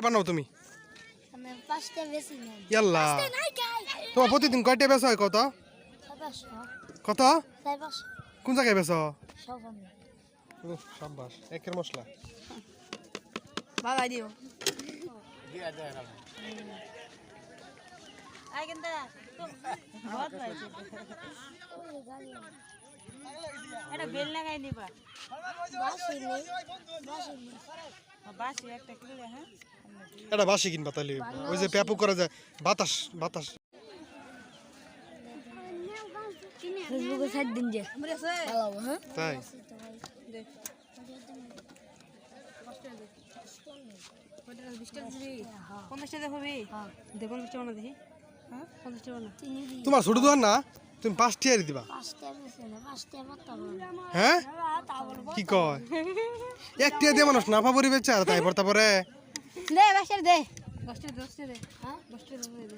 বানাও তুমি আমি পাঁচটা বেশি নেই ইয়াল্লা তোমার প্রতিদিন কয়টা বেচা হয় কত কত কোন জায়গায় বেচো সাব্বাস একের মশলা বাবা দিও আই কেন তো বহুত পাইছে এটা বেল লাগাই দিবা বাসি একটা কিনলে হ্যাঁ এটা বাসি কিনবা তাহলে ওই যে পেপু করা যায় বাতাস বাতাস ফেসবুকে সাইড দিন যে ভালো হ্যাঁ তাই তোমার ছোট দোকান না তুমি 5 টাকা দিবা হ্যাঁ কি কয় 1 টাকা দিয়ে মানুষ না পাবরি বেচে আর তাই তারপরে দে বাসের দে 10 টাকা দে হ্যাঁ 10 টাকা দে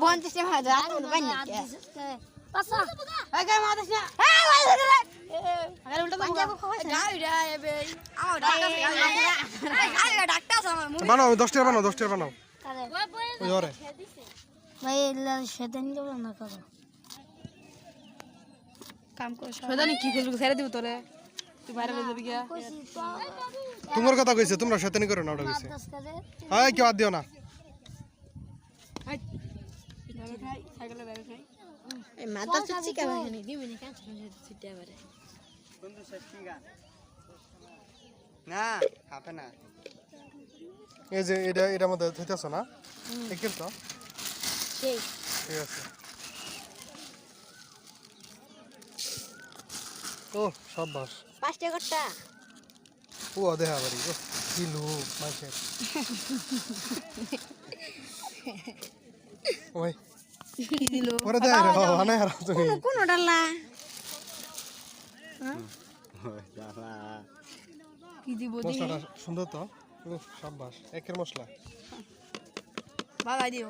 50 টাকা দে আর কোন বানি পাসা আগে মাদাস না আগে উল্টা পাঞ্জাব খাওয়াই গাইরা এবে আমার ডাক্তার আমার বানাও 10 টাকা বানাও 10 টাকা বানাও ওই ওরে ভাই এলা শয়তানি করো না করো কাম করো শয়তানি কি করবি ছেড়ে দিব তোরে তুই বাইরে বের যাবি গিয়া তোমার কথা কইছে তোমরা শয়তানি করো না ওটা কইছে হাই কি বাদ দিও না আই খাই সাইকেলে বাইরে খাই এই মাথা চুচি কা ভাই দিবি না কাজ ছুটে আবার বন্ধু সত্যি গান না খাবে না এই যে এটা মধ্যে হইতাছ না একের তো সেই ঠিক আছে ও সাব্বাস 5 টাকাটা ও দেখা বাড়ি ও কি লোক মাইছে ওই কি দিল পরে দেখা রে বাবা না আর তুমি কোন ডালা কি দিব দি মশলাটা সুন্দর তো ও সাব্বাস একের মশলা বাবা দিও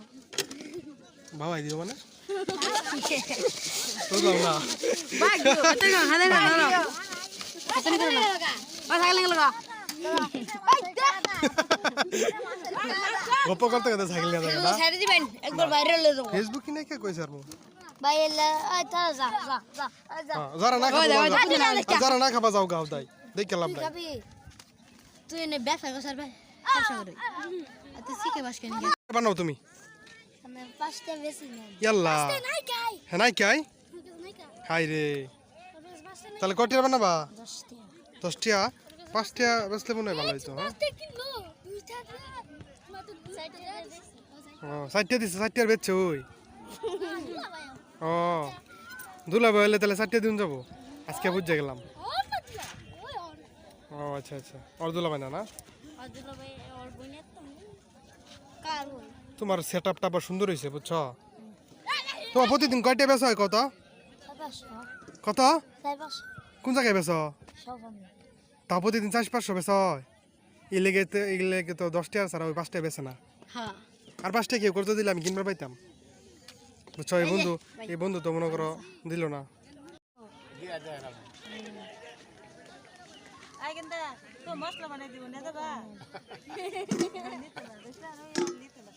ভাবাই দিও মানে বুঝলাম না বাগ দিও হাতে না হাতে না হাতে না বাস আগে লাগা গপ্প করতে করতে সাইকেল নিয়ে যাবে না ছেড়ে দিবেন একবার বাইরে লয়ে যাও ফেসবুক কিনে কে কইছ আর মু ভাই এলা আই তা যা যারা না খাবা যারা না খাবা যাও গাও দাই দেখ লাভ নাই খাবি তুই এনে ব্যবসা করছ ভাই ব্যবসা করে তুই শিখে বাস কেন বানাও তুমি আমি পাঁচটা বেশি নেই ইয়াল্লা নাই কাই হ্যাঁ নাই কাই হাই রে তাহলে কটিয়া বানাবা 10 টাকা 10 টাকা 5 টাকা বেচলে মনে হয় ভালো হইতো হ্যাঁ কিলো 2 টাকা মাত্র 2 টাকা ও 60 টাকা দিছে 60 টাকা বেচছে ওই ও দুলা বইলে তাহলে 60 টাকা দিন যাব আজকে বুঝে গেলাম ও আচ্ছা আচ্ছা আর দুলা বানা না আদুলা ভাই ওর বইনে তো কার বই তোমার সেটআপটা আবার সুন্দর হইছে বুঝছো তোমার প্রতিদিন কয়টা বেচা হয় কত কত কোন জায়গায় বেচো তা প্রতিদিন 400-500 বেচা হয় এগুলো তো 10 টাকা ছাড়া ওই 5 টাকা বেচে না হ্যাঁ আর 5 টাকা কেউ করতে দিলে আমি কিনবার পাইতাম বুঝছো এই বন্ধু তো মনে করো দিল না আই কেন তো মশলা বানাই দিব না দাদা নিতে না